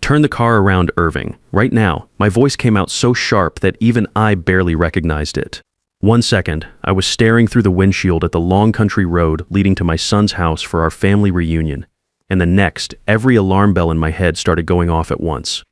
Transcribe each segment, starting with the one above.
Turn the car around, Irving. Right now. My voice came out so sharp that even I barely recognized it. 1 second, I was staring through the windshield at the long country road leading to my son's house for our family reunion. And the next, every alarm bell in my head started going off at once.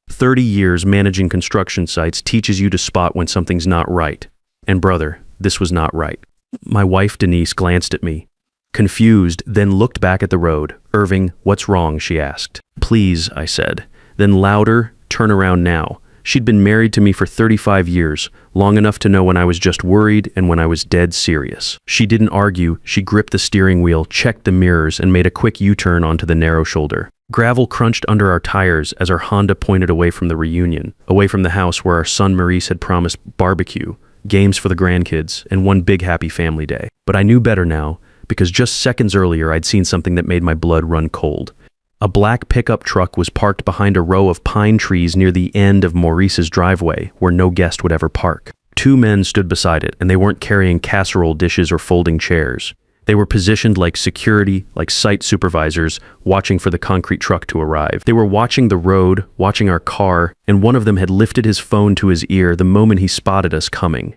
30 years managing construction sites teaches you to spot when something's not right. And brother, this was not right. My wife, Denise, glanced at me, confused, then looked back at the road. Irving, what's wrong? She asked. Please, I said. Then louder, turn around now. She'd been married to me for 35 years, long enough to know when I was just worried and when I was dead serious. She didn't argue. She gripped the steering wheel, checked the mirrors, and made a quick U-turn onto the narrow shoulder. Gravel crunched under our tires as our Honda pointed away from the reunion, away from the house where our son Maurice had promised barbecue, games for the grandkids, and one big happy family day. But I knew better now, because just seconds earlier I'd seen something that made my blood run cold. A black pickup truck was parked behind a row of pine trees near the end of Maurice's driveway, where no guest would ever park. 2 men stood beside it, and they weren't carrying casserole dishes or folding chairs. They were positioned like security, like site supervisors, watching for the concrete truck to arrive. They were watching the road, watching our car, and one of them had lifted his phone to his ear the moment he spotted us coming.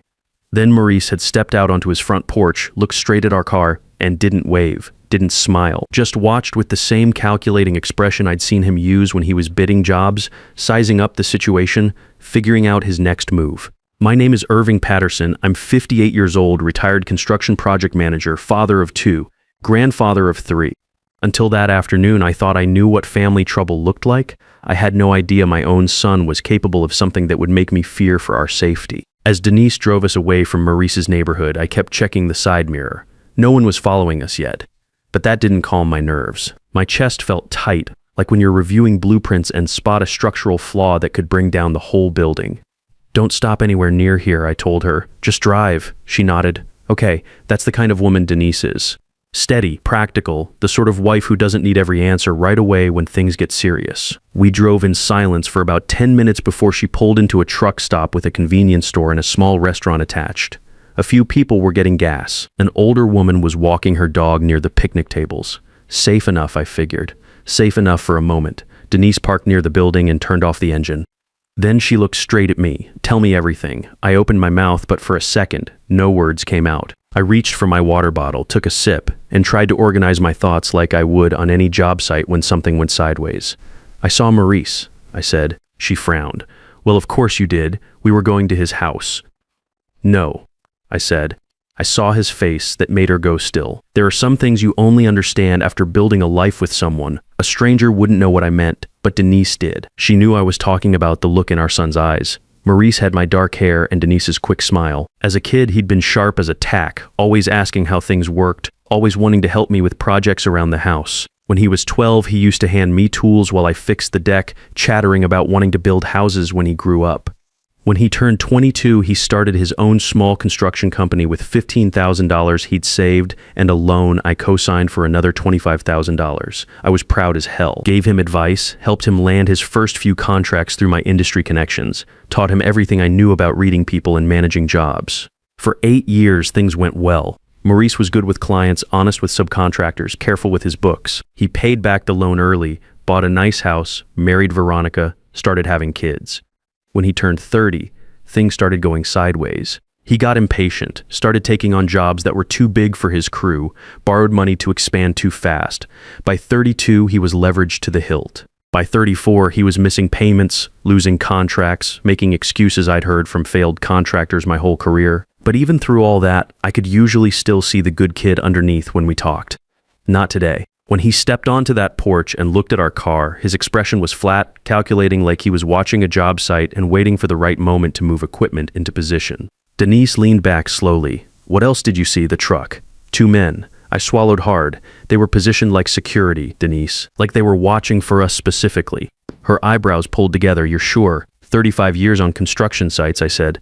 Then Maurice had stepped out onto his front porch, looked straight at our car, and didn't wave, didn't smile, just watched with the same calculating expression I'd seen him use when he was bidding jobs, sizing up the situation, figuring out his next move. My name is Irving Patterson. I'm 58 years old, retired construction project manager, father of 2, grandfather of 3. Until that afternoon, I thought I knew what family trouble looked like. I had no idea my own son was capable of something that would make me fear for our safety. As Denise drove us away from Maurice's neighborhood, I kept checking the side mirror. No one was following us yet, but that didn't calm my nerves. My chest felt tight, like when you're reviewing blueprints and spot a structural flaw that could bring down the whole building. Don't stop anywhere near here, I told her. Just drive. She nodded. Okay, that's the kind of woman Denise is. Steady, practical, the sort of wife who doesn't need every answer right away when things get serious. We drove in silence for about 10 minutes before she pulled into a truck stop with a convenience store and a small restaurant attached. A few people were getting gas. An older woman was walking her dog near the picnic tables. Safe enough, I figured. Safe enough for a moment. Denise parked near the building and turned off the engine. Then she looked straight at me. Tell me everything. I opened my mouth, but for a second, no words came out. I reached for my water bottle, took a sip, and tried to organize my thoughts like I would on any job site when something went sideways. I saw Maurice, I said. She frowned. Well, of course you did. We were going to his house. No, I said. I saw his face that made her go still. There are some things you only understand after building a life with someone. A stranger wouldn't know what I meant, but Denise did. She knew I was talking about the look in our son's eyes. Maurice had my dark hair and Denise's quick smile. As a kid, he'd been sharp as a tack, always asking how things worked, always wanting to help me with projects around the house. When he was 12, he used to hand me tools while I fixed the deck, chattering about wanting to build houses when he grew up. When he turned 22, he started his own small construction company with $15,000 he'd saved and a loan I co-signed for another $25,000. I was proud as hell. Gave him advice, helped him land his first few contracts through my industry connections, taught him everything I knew about reading people and managing jobs. For 8 years, things went well. Maurice was good with clients, honest with subcontractors, careful with his books. He paid back the loan early, bought a nice house, married Veronica, started having kids. When he turned 30, things started going sideways. He got impatient, started taking on jobs that were too big for his crew, borrowed money to expand too fast. By 32, he was leveraged to the hilt. By 34, he was missing payments, losing contracts, making excuses I'd heard from failed contractors my whole career. But even through all that, I could usually still see the good kid underneath when we talked. Not today. When he stepped onto that porch and looked at our car, his expression was flat, calculating like he was watching a job site and waiting for the right moment to move equipment into position. Denise leaned back slowly. What else did you see? The truck. 2 men. I swallowed hard. They were positioned like security, Denise, like they were watching for us specifically. Her eyebrows pulled together. You're sure? 35 years on construction sites, I said.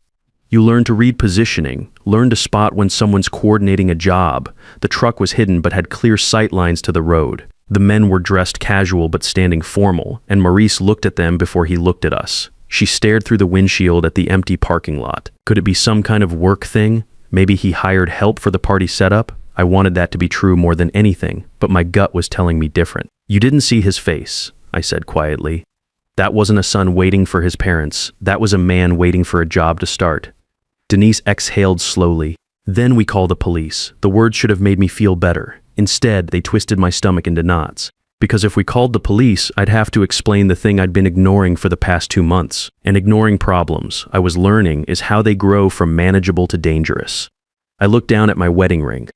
You learn to read positioning, learn to spot when someone's coordinating a job. The truck was hidden but had clear sight lines to the road. The men were dressed casual but standing formal, and Maurice looked at them before he looked at us. She stared through the windshield at the empty parking lot. Could it be some kind of work thing? Maybe he hired help for the party setup? I wanted that to be true more than anything, but my gut was telling me different. You didn't see his face. I said quietly. That wasn't a son waiting for his parents. That was a man waiting for a job to start. Denise exhaled slowly. Then we called the police. The words should have made me feel better. Instead, they twisted my stomach into knots. Because if we called the police, I'd have to explain the thing I'd been ignoring for the past 2 months. And ignoring problems, I was learning, is how they grow from manageable to dangerous. I looked down at my wedding ring.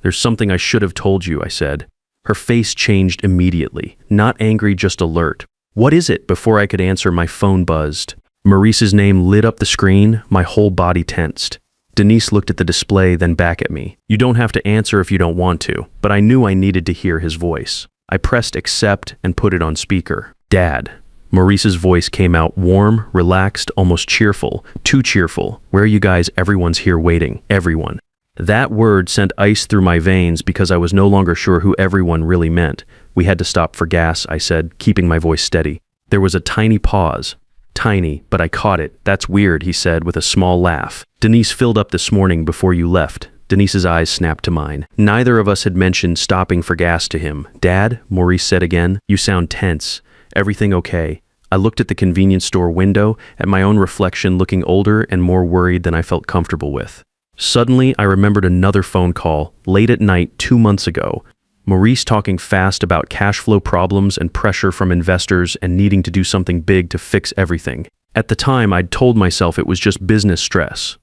There's something I should have told you, I said. Her face changed immediately. Not angry, just alert. What is it? Before I could answer, my phone buzzed. Maurice's name lit up the screen. My whole body tensed. Denise looked at the display, then back at me. You don't have to answer if you don't want to, but I knew I needed to hear his voice. I pressed accept and put it on speaker. Dad. Maurice's voice came out warm, relaxed, almost cheerful. Too cheerful. Where are you guys? Everyone's here waiting. Everyone. That word sent ice through my veins because I was no longer sure who everyone really meant. We had to stop for gas, I said, keeping my voice steady. There was a tiny pause. Tiny, but I caught it. That's weird, he said with a small laugh. Denise filled up this morning before you left. Denise's eyes snapped to mine. Neither of us had mentioned stopping for gas to him. Dad, Maurice said again, you sound tense. Everything okay? I looked at the convenience store window, at my own reflection looking older and more worried than I felt comfortable with. Suddenly, I remembered another phone call, late at night 2 months ago. Maurice talking fast about cash flow problems and pressure from investors and needing to do something big to fix everything. At the time, I'd told myself it was just business stress.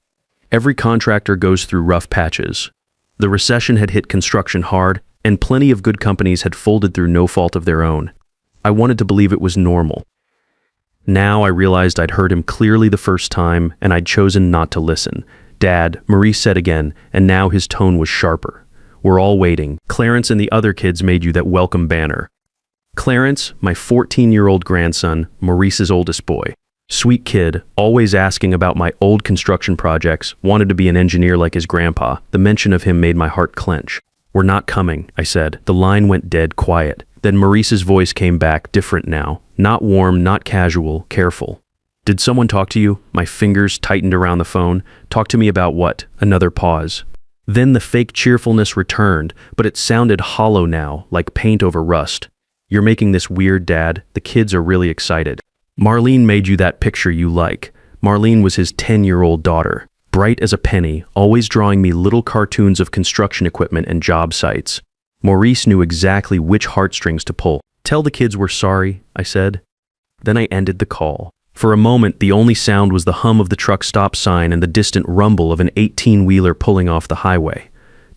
Every contractor goes through rough patches. The recession had hit construction hard, and plenty of good companies had folded through no fault of their own. I wanted to believe it was normal. Now I realized I'd heard him clearly the first time, and I'd chosen not to listen. Dad, Maurice said again, and now his tone was sharper. We're all waiting. Clarence and the other kids made you that welcome banner. Clarence, my 14-year-old grandson, Maurice's oldest boy. Sweet kid, always asking about my old construction projects, wanted to be an engineer like his grandpa. The mention of him made my heart clench. We're not coming, I said. The line went dead quiet. Then Maurice's voice came back, different now. Not warm, not casual, careful. Did someone talk to you? My fingers tightened around the phone. Talk to me about what? Another pause. Then the fake cheerfulness returned, but it sounded hollow now, like paint over rust. You're making this weird, Dad. The kids are really excited. Marlene made you that picture you like. Marlene was his 10-year-old daughter, bright as a penny, always drawing me little cartoons of construction equipment and job sites. Maurice knew exactly which heartstrings to pull. Tell the kids we're sorry, I said. Then I ended the call. For a moment, the only sound was the hum of the truck stop sign and the distant rumble of an 18-wheeler pulling off the highway.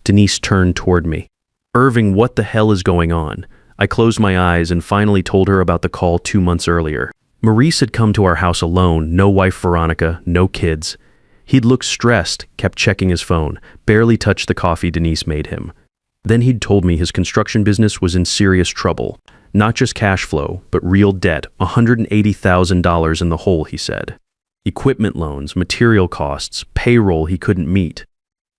Denise turned toward me. Irving, what the hell is going on? I closed my eyes and finally told her about the call 2 months earlier. Maurice had come to our house alone, no wife Veronica, no kids. He'd looked stressed, kept checking his phone, barely touched the coffee Denise made him. Then he'd told me his construction business was in serious trouble. Not just cash flow, but real debt, $180,000 in the hole, he said. Equipment loans, material costs, payroll he couldn't meet.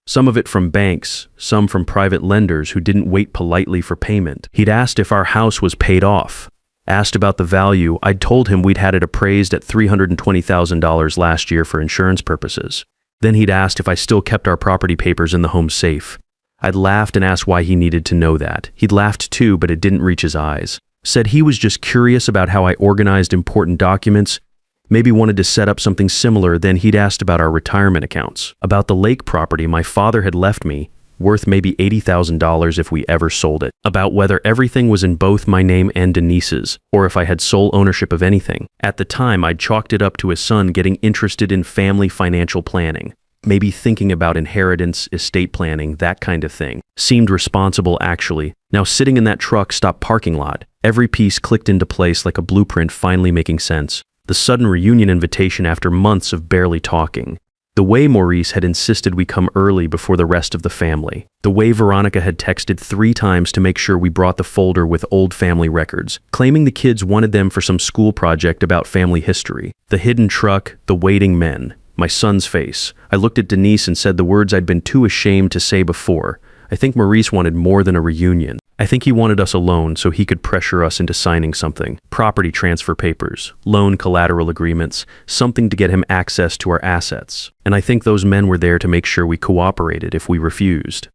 Some of it from banks, some from private lenders who didn't wait politely for payment. He'd asked if our house was paid off. Asked about the value. I'd told him we'd had it appraised at $320,000 last year for insurance purposes. Then he'd asked if I still kept our property papers in the home safe. I'd laughed and asked why he needed to know that. He'd laughed too, but it didn't reach his eyes. Said he was just curious about how I organized important documents, maybe wanted to set up something similar. Then he'd asked about our retirement accounts, about the lake property my father had left me, worth maybe $80,000 if we ever sold it, about whether everything was in both my name and Denise's, or if I had sole ownership of anything. At the time, I'd chalked it up to his son getting interested in family financial planning, maybe thinking about inheritance, estate planning, that kind of thing. Seemed responsible, actually. Now sitting in that truck stop parking lot, every piece clicked into place like a blueprint finally making sense. The sudden reunion invitation after months of barely talking. The way Maurice had insisted we come early before the rest of the family. The way Veronica had texted 3 times to make sure we brought the folder with old family records, claiming the kids wanted them for some school project about family history. The hidden truck, the waiting men, my son's face. I looked at Denise and said the words I'd been too ashamed to say before. I think Maurice wanted more than a reunion. I think he wanted us alone so he could pressure us into signing something. Property transfer papers, loan collateral agreements, something to get him access to our assets. And I think those men were there to make sure we cooperated if we refused.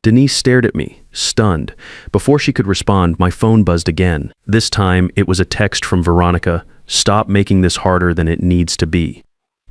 Denise stared at me, stunned. Before she could respond, my phone buzzed again. This time, it was a text from Veronica. "Stop making this harder than it needs to be.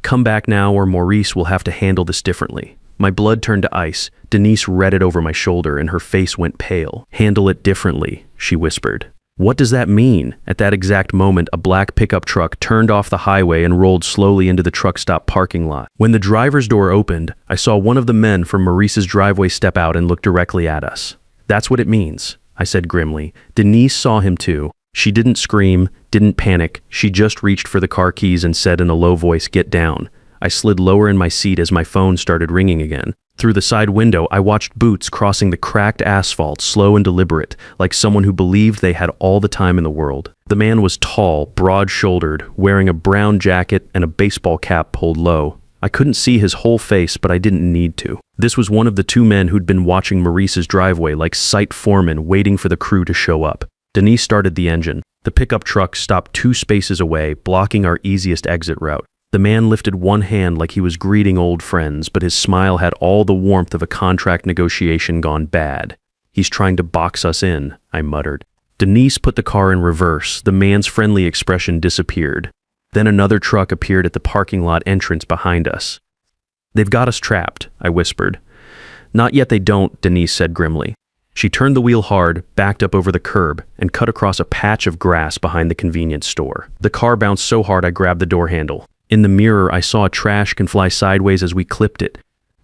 Come back now or Maurice will have to handle this differently." My blood turned to ice. Denise read it over my shoulder and her face went pale. "Handle it differently," she whispered. What does that mean? At that exact moment, a black pickup truck turned off the highway and rolled slowly into the truck stop parking lot. When the driver's door opened, I saw one of the men from Maurice's driveway step out and look directly at us. "That's what it means," I said grimly. Denise saw him too. She didn't scream, didn't panic. She just reached for the car keys and said in a low voice, "Get down." I slid lower in my seat as my phone started ringing again. Through the side window, I watched boots crossing the cracked asphalt, slow and deliberate, like someone who believed they had all the time in the world. The man was tall, broad-shouldered, wearing a brown jacket and a baseball cap pulled low. I couldn't see his whole face, but I didn't need to. This was one of the two men who'd been watching Maurice's driveway like site foremen waiting for the crew to show up. Denise started the engine. The pickup truck stopped 2 spaces away, blocking our easiest exit route. The man lifted one hand like he was greeting old friends, but his smile had all the warmth of a contract negotiation gone bad. "He's trying to box us in," I muttered. Denise put the car in reverse. The man's friendly expression disappeared. Then another truck appeared at the parking lot entrance behind us. "They've got us trapped," I whispered. "Not yet they don't," Denise said grimly. She turned the wheel hard, backed up over the curb, and cut across a patch of grass behind the convenience store. The car bounced so hard I grabbed the door handle. In the mirror, I saw a trash can fly sideways as we clipped it.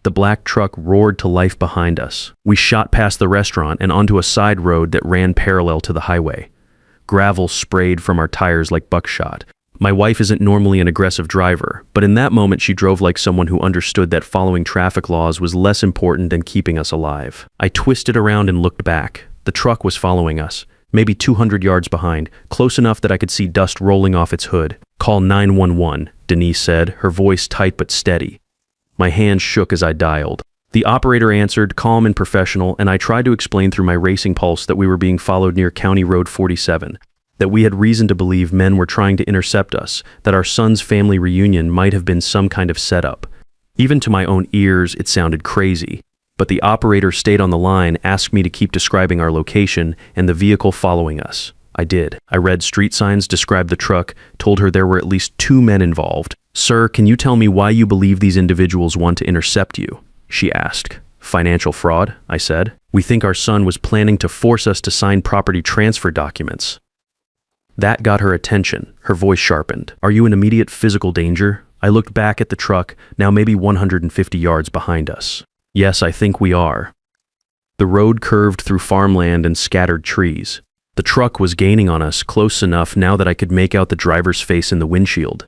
The black truck roared to life behind us. We shot past the restaurant and onto a side road that ran parallel to the highway. Gravel sprayed from our tires like buckshot. My wife isn't normally an aggressive driver, but in that moment she drove like someone who understood that following traffic laws was less important than keeping us alive. I twisted around and looked back. The truck was following us, maybe 200 yards behind, close enough that I could see dust rolling off its hood. "Call 911, Denise said, her voice tight but steady. My hands shook as I dialed. The operator answered, calm and professional, and I tried to explain through my racing pulse that we were being followed near County Road 47, that we had reason to believe men were trying to intercept us, that our son's family reunion might have been some kind of setup. Even to my own ears, it sounded crazy. But the operator stayed on the line, asked me to keep describing our location and the vehicle following us. I did. I read street signs, described the truck, told her there were at least 2 men involved. "Sir, can you tell me why you believe these individuals want to intercept you?" she asked. "Financial fraud," I said. "We think our son was planning to force us to sign property transfer documents." That got her attention. Her voice sharpened. "Are you in immediate physical danger?" I looked back at the truck, now maybe 150 yards behind us. "Yes, I think we are." The road curved through farmland and scattered trees. The truck was gaining on us close enough now that I could make out the driver's face in the windshield.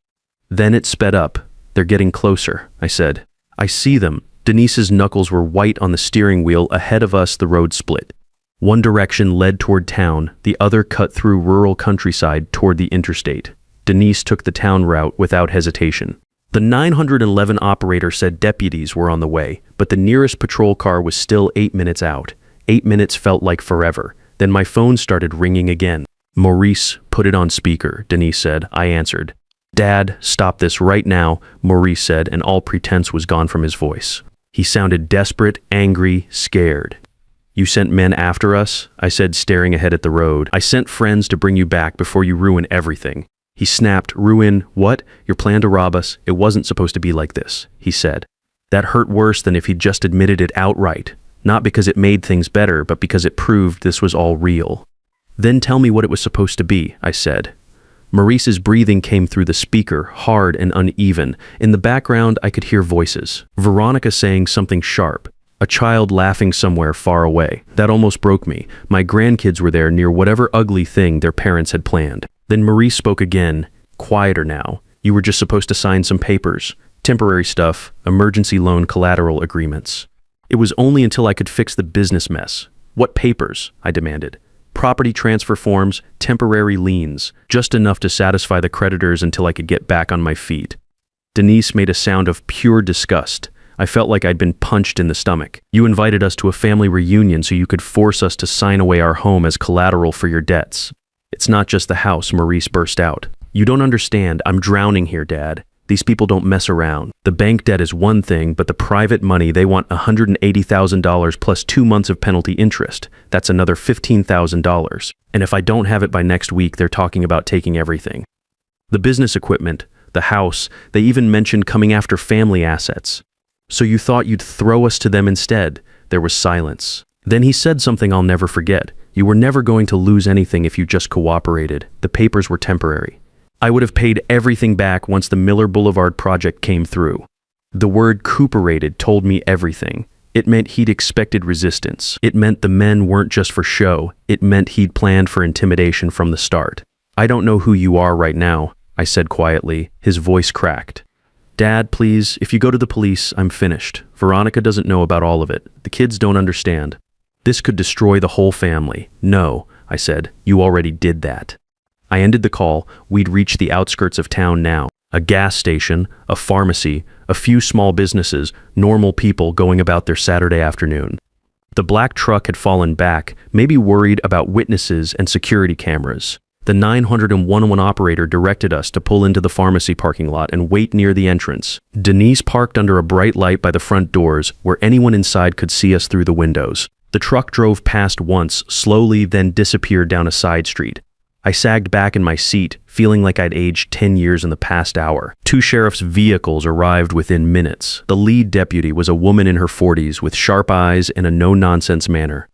Then it sped up. "They're getting closer," I said. "I see them." Denise's knuckles were white on the steering wheel. Ahead of us, the road split. One direction led toward town, the other cut through rural countryside toward the interstate. Denise took the town route without hesitation. The 911 operator said deputies were on the way, but the nearest patrol car was still 8 minutes out. 8 minutes felt like forever. Then my phone started ringing again. "Maurice, put it on speaker," Denise said. I answered. "Dad, stop this right now," Maurice said, and all pretense was gone from his voice. He sounded desperate, angry, scared. "You sent men after us?" I said, staring ahead at the road. "I sent friends to bring you back before you ruin everything." He snapped. "Ruin what? Your plan to rob us? It wasn't supposed to be like this," he said. That hurt worse than if he'd just admitted it outright. Not because it made things better, but because it proved this was all real. "Then tell me what it was supposed to be," I said. Maurice's breathing came through the speaker, hard and uneven. In the background, I could hear voices. Veronica saying something sharp. A child laughing somewhere far away. That almost broke me. My grandkids were there near whatever ugly thing their parents had planned. Then Maurice spoke again, quieter now. "You were just supposed to sign some papers. Temporary stuff, emergency loan collateral agreements." It was only until I could fix the business mess. "What papers?" I demanded. "Property transfer forms, temporary liens, just enough to satisfy the creditors until I could get back on my feet." Denise made a sound of pure disgust. I felt like I'd been punched in the stomach. "You invited us to a family reunion so you could force us to sign away our home as collateral for your debts." "It's not just the house," Maurice burst out. "You don't understand. I'm drowning here, Dad. These people don't mess around. The bank debt is one thing, but the private money, they want $180,000 plus 2 months of penalty interest. That's another $15,000. And if I don't have it by next week, they're talking about taking everything. The business equipment, the house, they even mentioned coming after family assets. So you thought you'd throw us to them instead. There was silence. Then he said something I'll never forget. You were never going to lose anything if you just cooperated. The papers were temporary. I would have paid everything back once the Miller Boulevard project came through. The word cooperated told me everything. It meant he'd expected resistance. It meant the men weren't just for show. It meant he'd planned for intimidation from the start. I don't know who you are right now, I said quietly. His voice cracked. Dad, please, if you go to the police, I'm finished. Veronica doesn't know about all of it. The kids don't understand. This could destroy the whole family. No, I said, you already did that. I ended the call. We'd reached the outskirts of town now. A gas station, a pharmacy, a few small businesses, normal people going about their Saturday afternoon. The black truck had fallen back, maybe worried about witnesses and security cameras. The 911 operator directed us to pull into the pharmacy parking lot and wait near the entrance. Denise parked under a bright light by the front doors where anyone inside could see us through the windows. The truck drove past once, slowly, then disappeared down a side street. I sagged back in my seat, feeling like I'd aged 10 years in the past hour. 2 sheriff's vehicles arrived within minutes. The lead deputy was a woman in her 40s with sharp eyes and a no-nonsense manner.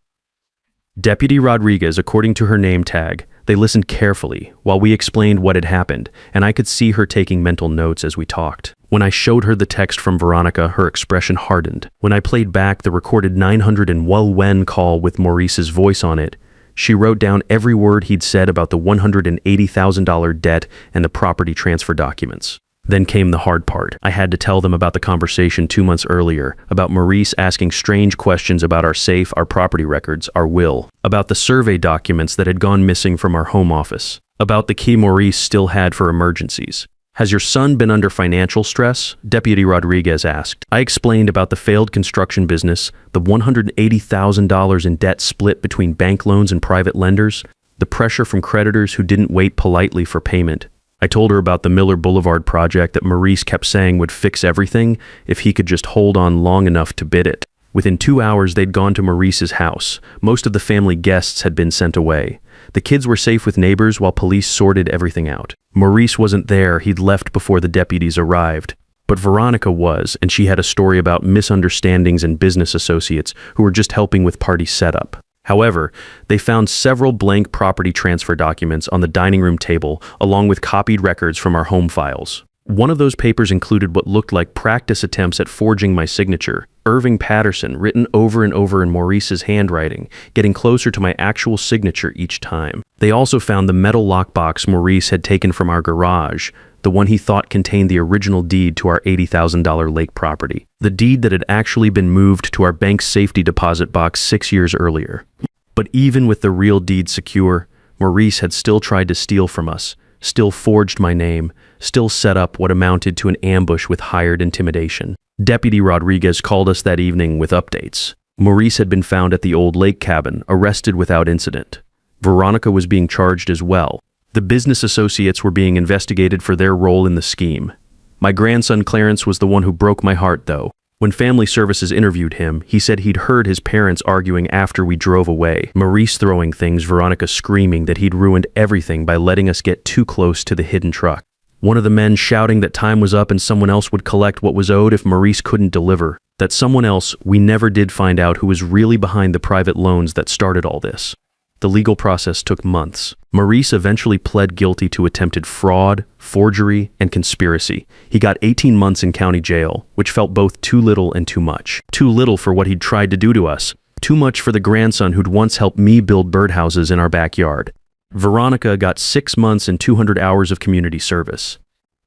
Deputy Rodriguez, according to her name tag. They listened carefully while we explained what had happened, and I could see her taking mental notes as we talked. When I showed her the text from Veronica, her expression hardened. When I played back the recorded 911 call with Maurice's voice on it, she wrote down every word he'd said about the $180,000 debt and the property transfer documents. Then came the hard part. I had to tell them about the conversation 2 months earlier, about Maurice asking strange questions about our safe, our property records, our will, about the survey documents that had gone missing from our home office, about the key Maurice still had for emergencies. Has your son been under financial stress? Deputy Rodriguez asked. I explained about the failed construction business, the $180,000 in debt split between bank loans and private lenders, the pressure from creditors who didn't wait politely for payment. I told her about the Miller Boulevard project that Maurice kept saying would fix everything if he could just hold on long enough to bid it. Within 2 hours, they'd gone to Maurice's house. Most of the family guests had been sent away. The kids were safe with neighbors while police sorted everything out. Maurice wasn't there. He'd left before the deputies arrived. But Veronica was, and she had a story about misunderstandings and business associates who were just helping with party setup. However, they found several blank property transfer documents on the dining room table, along with copied records from our home files. One of those papers included what looked like practice attempts at forging my signature, Irving Patterson, written over and over in Maurice's handwriting, getting closer to my actual signature each time. They also found the metal lockbox Maurice had taken from our garage, the one he thought contained the original deed to our $80,000 lake property, the deed that had actually been moved to our bank's safety deposit box 6 years earlier. But even with the real deed secure, Maurice had still tried to steal from us, still forged my name, still set up what amounted to an ambush with hired intimidation. Deputy Rodriguez called us that evening with updates. Maurice had been found at the old lake cabin, arrested without incident. Veronica was being charged as well. The business associates were being investigated for their role in the scheme. My grandson Clarence was the one who broke my heart, though. When Family Services interviewed him, he said he'd heard his parents arguing after we drove away. Maurice throwing things, Veronica screaming that he'd ruined everything by letting us get too close to the hidden truck. One of the men shouting that time was up and someone else would collect what was owed if Maurice couldn't deliver. That someone else, we never did find out who was really behind the private loans that started all this. The legal process took months. Maurice eventually pled guilty to attempted fraud, forgery, and conspiracy. He got 18 months in county jail, which felt both too little and too much. Too little for what he'd tried to do to us. Too much for the grandson who'd once helped me build birdhouses in our backyard. Veronica got 6 months and 200 hours of community service.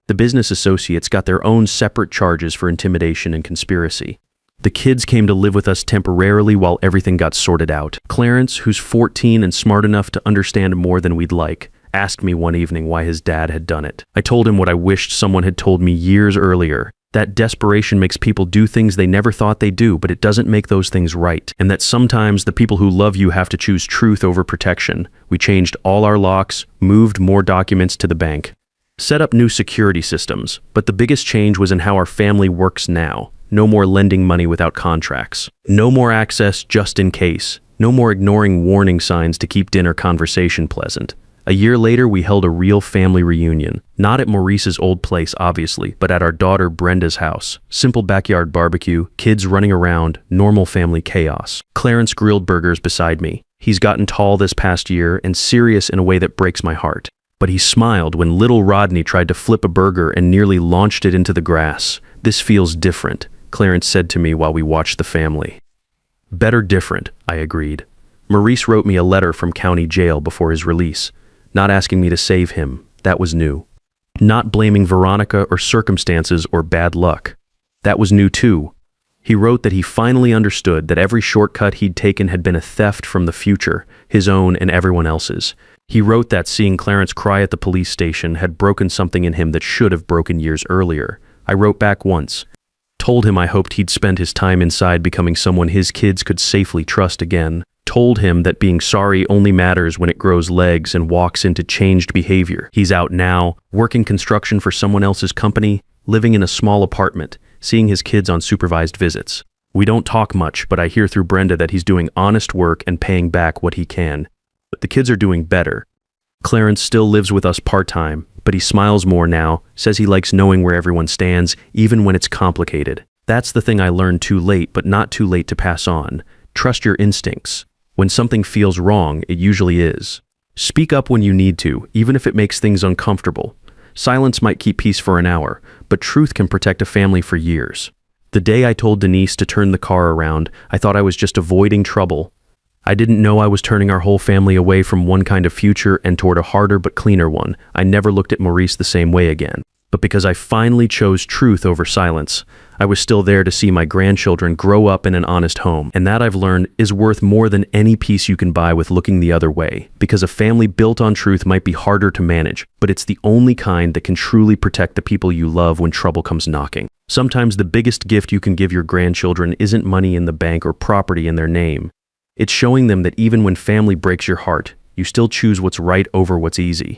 The business associates got their own separate charges for intimidation and conspiracy. The kids came to live with us temporarily while everything got sorted out. Clarence, who's 14 and smart enough to understand more than we'd like, asked me one evening why his dad had done it. I told him what I wished someone had told me years earlier. That desperation makes people do things they never thought they'd do, but it doesn't make those things right. And that sometimes the people who love you have to choose truth over protection. We changed all our locks, moved more documents to the bank. Set up new security systems, but the biggest change was in how our family works now. No more lending money without contracts. No more access just in case. No more ignoring warning signs to keep dinner conversation pleasant. A year later, we held a real family reunion. Not at Maurice's old place, obviously, but at our daughter Brenda's house. Simple backyard barbecue, kids running around, normal family chaos. Clarence grilled burgers beside me. He's gotten tall this past year and serious in a way that breaks my heart. But he smiled when little Rodney tried to flip a burger and nearly launched it into the grass. This feels different, Clarence said to me while we watched the family. Better different, I agreed. Maurice wrote me a letter from county jail before his release, not asking me to save him. That was new. Not blaming Veronica or circumstances or bad luck. That was new too. He wrote that he finally understood that every shortcut he'd taken had been a theft from the future, his own and everyone else's. He wrote that seeing Clarence cry at the police station had broken something in him that should have broken years earlier. I wrote back once. Told him I hoped he'd spend his time inside becoming someone his kids could safely trust again. Told him that being sorry only matters when it grows legs and walks into changed behavior. He's out now, working construction for someone else's company, living in a small apartment, seeing his kids on supervised visits. We don't talk much, but I hear through Brenda that he's doing honest work and paying back what he can. But the kids are doing better. Clarence still lives with us part-time, but he smiles more now, says he likes knowing where everyone stands, even when it's complicated. That's the thing I learned too late, but not too late to pass on. Trust your instincts. When something feels wrong, it usually is. Speak up when you need to, even if it makes things uncomfortable. Silence might keep peace for an hour, but truth can protect a family for years. The day I told Denise to turn the car around, I thought I was just avoiding trouble. I didn't know I was turning our whole family away from one kind of future and toward a harder but cleaner one. I never looked at Maurice the same way again. But because I finally chose truth over silence, I was still there to see my grandchildren grow up in an honest home. And that, I've learned, is worth more than any peace you can buy with looking the other way. Because a family built on truth might be harder to manage, but it's the only kind that can truly protect the people you love when trouble comes knocking. Sometimes the biggest gift you can give your grandchildren isn't money in the bank or property in their name. It's showing them that even when family breaks your heart, you still choose what's right over what's easy.